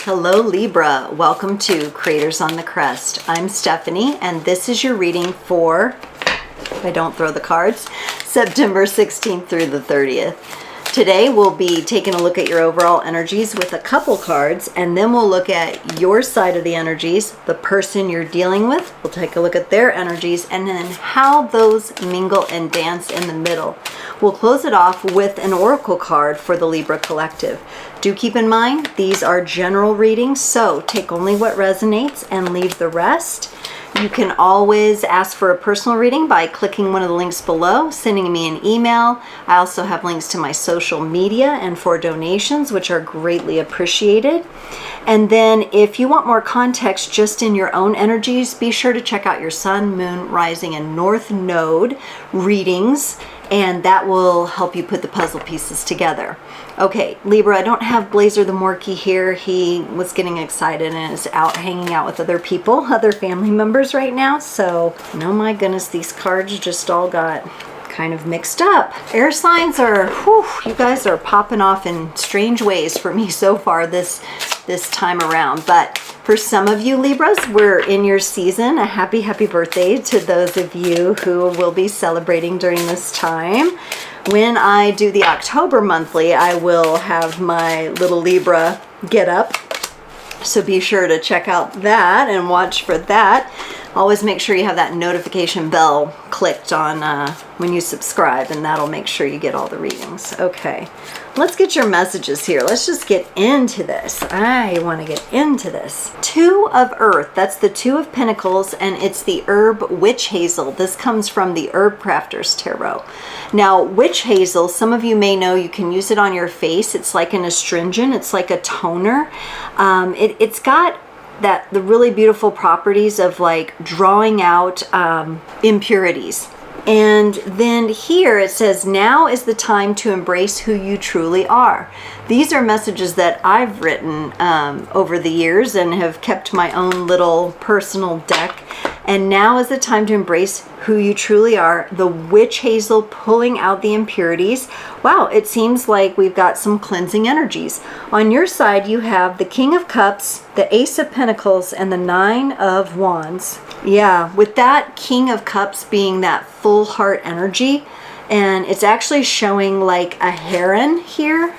Hello Libra, welcome to Creators on the Crest. I'm Stephanie and this is your reading for, if I don't throw the cards, September 16th through the 30th. Today we'll be taking a look at your overall energies with a couple cards, and then we'll look at your side of the energies, the person you're dealing with. We'll take a look at their energies and then how those mingle and dance in the middle. We'll close it off with an oracle card for the Libra collective. Do keep in mind, these are general readings, so take only what resonates and leave the rest. You can always ask for a personal reading by clicking one of the links below, sending me an email. I also have links to my social media and for donations, which are greatly appreciated. And then if you want more context just in your own energies, be sure to check out your Sun, Moon, Rising, and North Node readings, and that will help you put the puzzle pieces together. Okay, Libra, I don't have Blazer the Morky here. He was getting excited and is out hanging out with other people, other family members right now. So, oh my goodness, these cards just all got kind of mixed up. Air signs are, whew, you guys are popping off in strange ways for me so far this time around. But for some of you Libras, we're in your season. A happy birthday to those of you who will be celebrating during this time. When I do the October monthly, I will have my little Libra get up. So be sure to check out that and watch for that. Always make sure you have that notification bell clicked on when you subscribe, and that'll make sure you get all the readings. Okay, let's get your messages here. Let's just get into this. I want to get into this. Two of Earth, that's the Two of Pentacles, and it's the herb Witch Hazel. This comes from the Herbcrafter's Tarot. Now, Witch Hazel, some of you may know you can use it on your face. It's like an astringent. It's like a toner. It's got the really beautiful properties of like drawing out impurities. And then here it says, now is the time to embrace who you truly are. These are messages that I've written over the years and have kept my own little personal deck. And now is the time to embrace who you truly are. The Witch Hazel pulling out the impurities. Wow, it seems like we've got some cleansing energies. On your side, you have the King of Cups, the Ace of Pentacles, and the Nine of Wands. Yeah, with that King of Cups being that full heart energy, and it's actually showing like a heron here,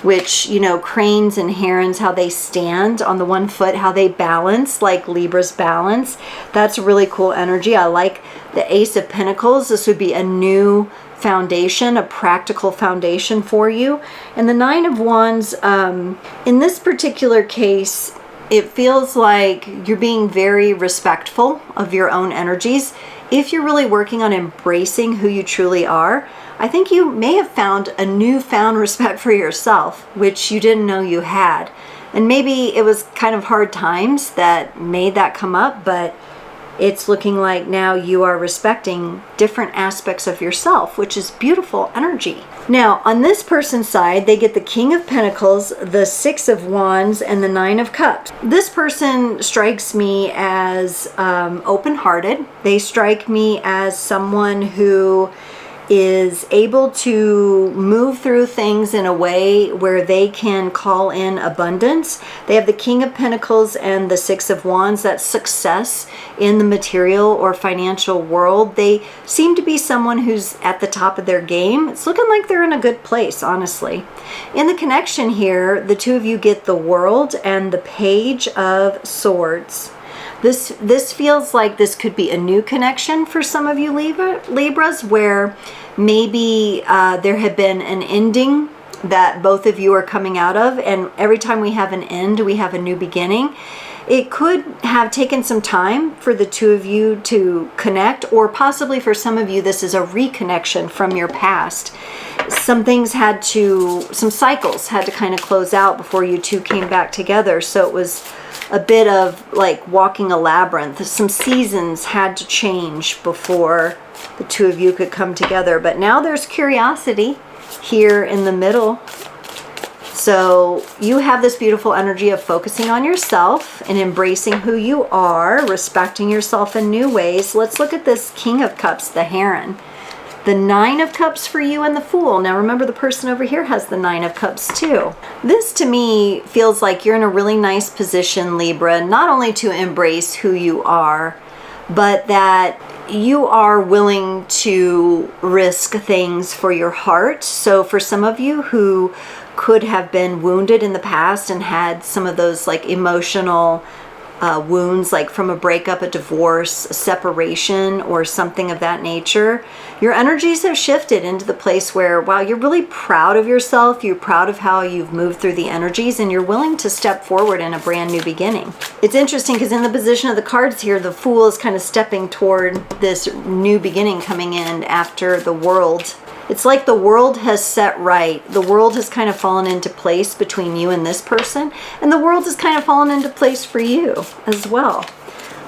which, you know, cranes and herons, how they stand on the one foot, how they balance, like Libra's balance. That's really cool energy. I like the Ace of Pentacles. This would be a new foundation, a practical foundation for you. And the Nine of Wands, in this particular case, it feels like you're being very respectful of your own energies. If you're really working on embracing who you truly are, I think you may have found a newfound respect for yourself, which you didn't know you had. And maybe it was kind of hard times that made that come up, but it's looking like now you are respecting different aspects of yourself, which is beautiful energy. Now, on this person's side, they get the King of Pentacles, the Six of Wands, and the Nine of Cups. This person strikes me as open-hearted. They strike me as someone who is able to move through things in a way where they can call in abundance. They have the King of Pentacles and the Six of Wands. That's success in the material or financial world. They seem to be someone who's at the top of their game. It's looking like they're in a good place, honestly. In the connection here, the two of you get the World and the Page of Swords. This feels like this could be a new connection for some of you Libras, where maybe there had been an ending that both of you are coming out of, and every time we have an end, we have a new beginning. It could have taken some time for the two of you to connect, or possibly for some of you, this is a reconnection from your past. Some cycles had to kind of close out before you two came back together. So it was a bit of like walking a labyrinth. Some seasons had to change before the two of you could come together. But now there's curiosity here in the middle. So you have this beautiful energy of focusing on yourself and embracing who you are, respecting yourself in new ways. Let's look at this King of Cups, the heron. The Nine of Cups for you and the Fool. Now remember, the person over here has the Nine of Cups too. This to me feels like you're in a really nice position, Libra, not only to embrace who you are, but that you are willing to risk things for your heart. So for some of you who could have been wounded in the past and had some of those like emotional wounds, like from a breakup, a divorce, a separation, or something of that nature, your energies have shifted into the place where, wow, you're really proud of yourself, you're proud of how you've moved through the energies, and you're willing to step forward in a brand new beginning. It's interesting because in the position of the cards here, the Fool is kind of stepping toward this new beginning coming in after the World. It's like the world has set right. The world has kind of fallen into place between you and this person, and the world has kind of fallen into place for you as well.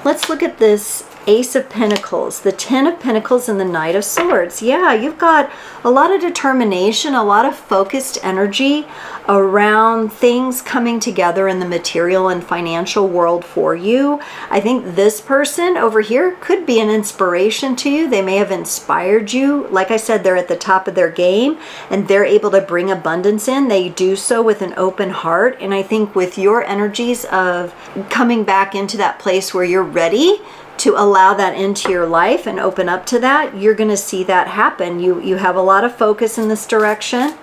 Let's look at this Ace of Pentacles, the Ten of Pentacles, and the Knight of Swords. Yeah, you've got a lot of determination, a lot of focused energy around things coming together in the material and financial world for you. I think this person over here could be an inspiration to you. They may have inspired you. Like I said, they're at the top of their game and they're able to bring abundance in. They do so with an open heart. And I think with your energies of coming back into that place where you're ready to allow that into your life and open up to that, you're going to see that happen. You have a lot of focus in this direction.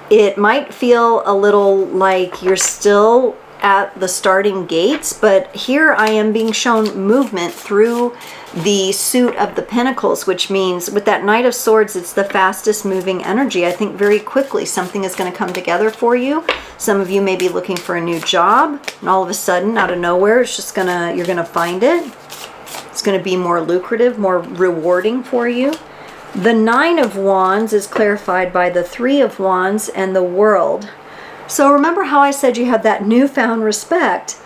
It might feel a little like you're still at the starting gates, but here I am being shown movement through the suit of the Pentacles, which means with that Knight of Swords, it's the fastest moving energy. I think very quickly something is going to come together for you. Some of you may be looking for a new job, and all of a sudden, out of nowhere, it's just you're gonna find it. It's gonna be more lucrative, more rewarding for you. The Nine of Wands is clarified by the Three of Wands and the World. So remember how I said you have that newfound respect?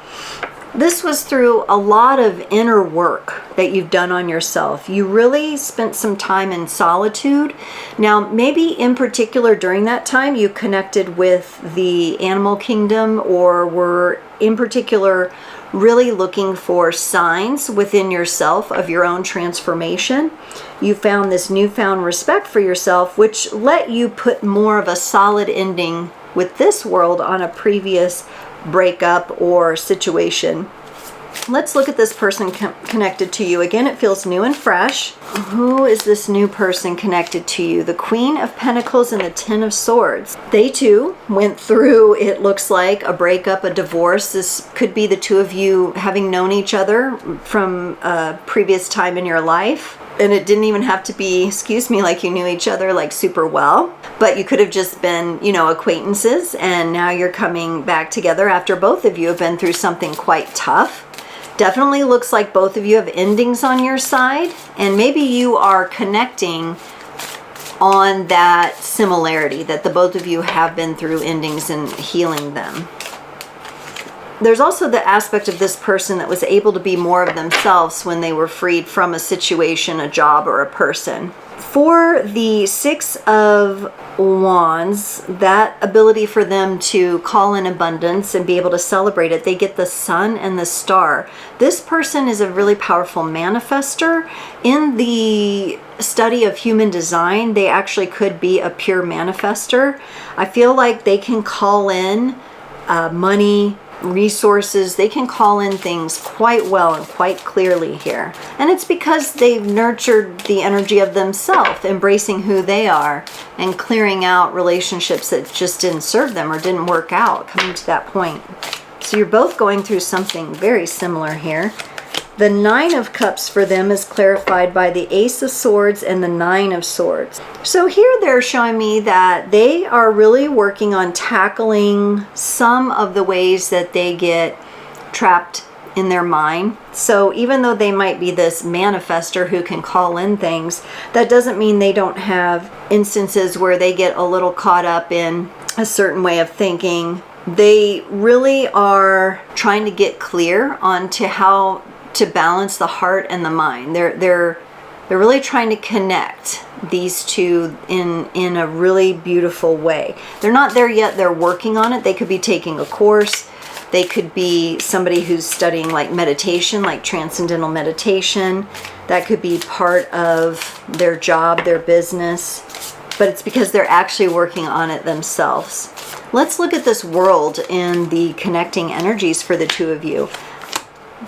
This was through a lot of inner work that you've done on yourself. You really spent some time in solitude. Now, maybe in particular during that time, you connected with the animal kingdom, or were in particular really looking for signs within yourself of your own transformation. You found this newfound respect for yourself, which let you put more of a solid ending with this world on a previous breakup or situation. Let's look at this person connected to you. Again, it feels new and fresh. Who is this new person connected to you? The Queen of Pentacles and the Ten of Swords. They too went through, it looks like, a breakup, a divorce. This could be the two of you having known each other from a previous time in your life. And it didn't even have to be, excuse me, like you knew each other like super well, but you could have just been, you know, acquaintances, and now you're coming back together after both of you have been through something quite tough. Definitely looks like both of you have endings on your side, and maybe you are connecting on that similarity that the both of you have been through endings and healing them. There's also the aspect of this person that was able to be more of themselves when they were freed from a situation, a job, or a person. For the Six of Wands, that ability for them to call in abundance and be able to celebrate it, they get the Sun and the Star. This person is a really powerful manifester. In the study of human design, they actually could be a pure manifester. I feel like they can call in money, resources. They can call in things quite well and quite clearly here. And it's because they've nurtured the energy of themselves, embracing who they are and clearing out relationships that just didn't serve them or didn't work out, coming to that point. So you're both going through something very similar here. The Nine of Cups for them is clarified by the Ace of Swords and the Nine of Swords. So here they're showing me that they are really working on tackling some of the ways that they get trapped in their mind. So even though they might be this manifester who can call in things, that doesn't mean they don't have instances where they get a little caught up in a certain way of thinking. They really are trying to get clear onto how to balance the heart and the mind. They're really trying to connect these two in a really beautiful way. They're not there yet. They're working on it. They could be taking a course. They could be somebody who's studying like meditation, like transcendental meditation. That could be part of their job, their business, but it's because they're actually working on it themselves. Let's look at this world and the connecting energies for the two of you.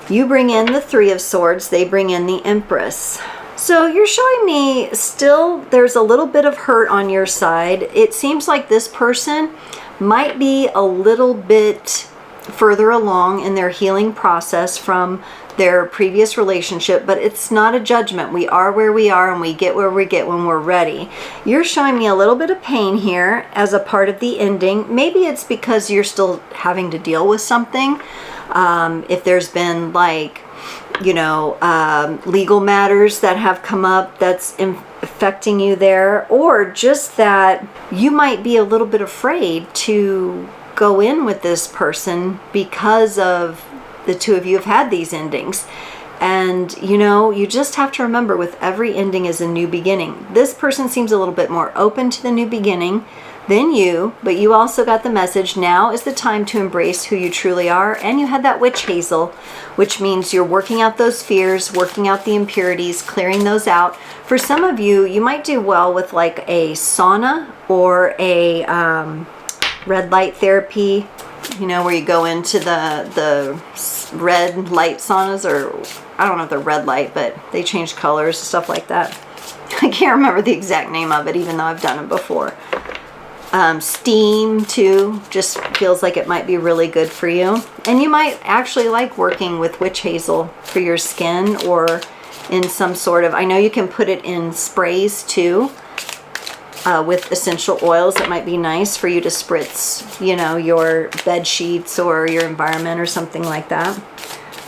You bring in the Three of Swords, they bring in the Empress. So you're showing me still there's a little bit of hurt on your side. It seems like this person might be a little bit further along in their healing process from their previous relationship, but it's not a judgment. We are where we are and we get where we get when we're ready. You're showing me a little bit of pain here as a part of the ending. Maybe it's because you're still having to deal with something. If there's been like, you know, legal matters that have come up that's affecting you there, or just that you might be a little bit afraid to go in with this person because of the two of you have had these endings. And you know, you just have to remember with every ending is a new beginning. This person seems a little bit more open to the new beginning than you, but you also got the message, now is the time to embrace who you truly are. And you had that witch hazel, which means you're working out those fears, working out the impurities, clearing those out. For some of you, you might do well with like a sauna or a red light therapy, you know, where you go into the red light saunas, or I don't know if they're red light, but they change colors, stuff like that. I can't remember the exact name of it, even though I've done it before. Steam too, just feels like it might be really good for you. And you might actually like working with witch hazel for your skin, or in some sort of, I know you can put it in sprays too, with essential oils. It might be nice for you to spritz, you know, your bed sheets or your environment or something like that.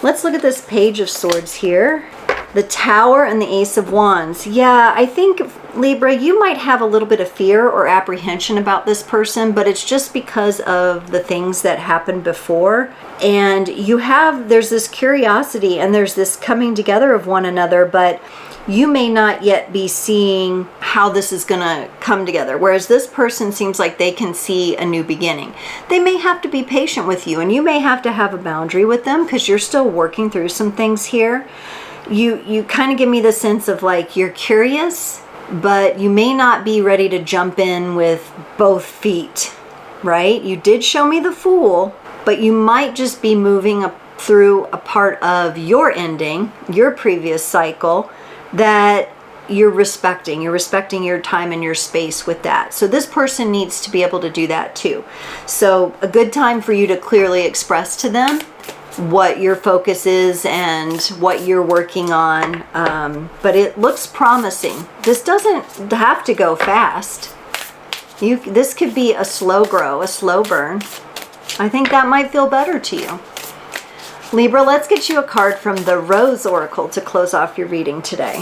Let's look at this Page of Swords here. The Tower and the Ace of Wands. Yeah, I think, Libra, you might have a little bit of fear or apprehension about this person, but it's just because of the things that happened before. And you have, there's this curiosity and there's this coming together of one another, but you may not yet be seeing how this is going to come together. Whereas this person seems like they can see a new beginning. They may have to be patient with you, and you may have to have a boundary with them because you're still working through some things here. You kind of give me the sense of like you're curious, but you may not be ready to jump in with both feet, right? You did show me the Fool, but you might just be moving through a part of your ending, your previous cycle, that you're respecting. You're respecting your time and your space with that. So this person needs to be able to do that too. So a good time for you to clearly express to them what your focus is and what you're working on. But it looks promising. This doesn't have to go fast. This could be a slow grow, a slow burn. I think that might feel better to you. Libra, let's get you a card from the Rose Oracle to close off your reading today.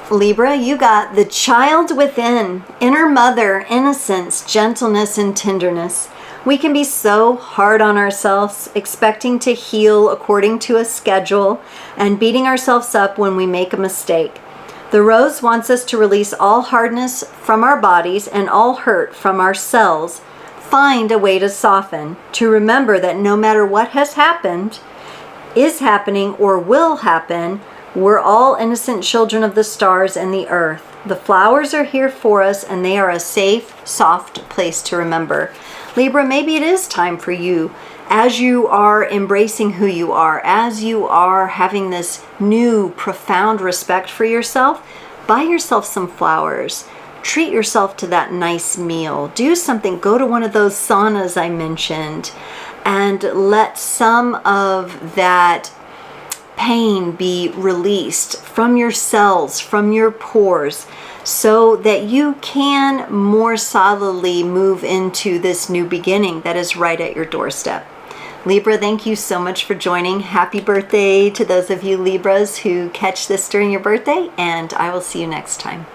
Libra, you got the Child Within, Inner Mother, Innocence, Gentleness, and Tenderness. We can be so hard on ourselves, expecting to heal according to a schedule and beating ourselves up when we make a mistake. The Rose wants us to release all hardness from our bodies and all hurt from our cells. Find a way to soften, to remember that no matter what has happened, is happening, or will happen, we're all innocent children of the stars and the earth. The flowers are here for us, and they are a safe, soft place to remember. Libra, maybe it is time for you, as you are embracing who you are, as you are having this new, profound respect for yourself, buy yourself some flowers. Treat yourself to that nice meal. Do something. Go to one of those saunas I mentioned, and let some of that pain be released from your cells, from your pores, so that you can more solidly move into this new beginning that is right at your doorstep. Libra, thank you so much for joining. Happy birthday to those of you Libras who catch this during your birthday, and I will see you next time.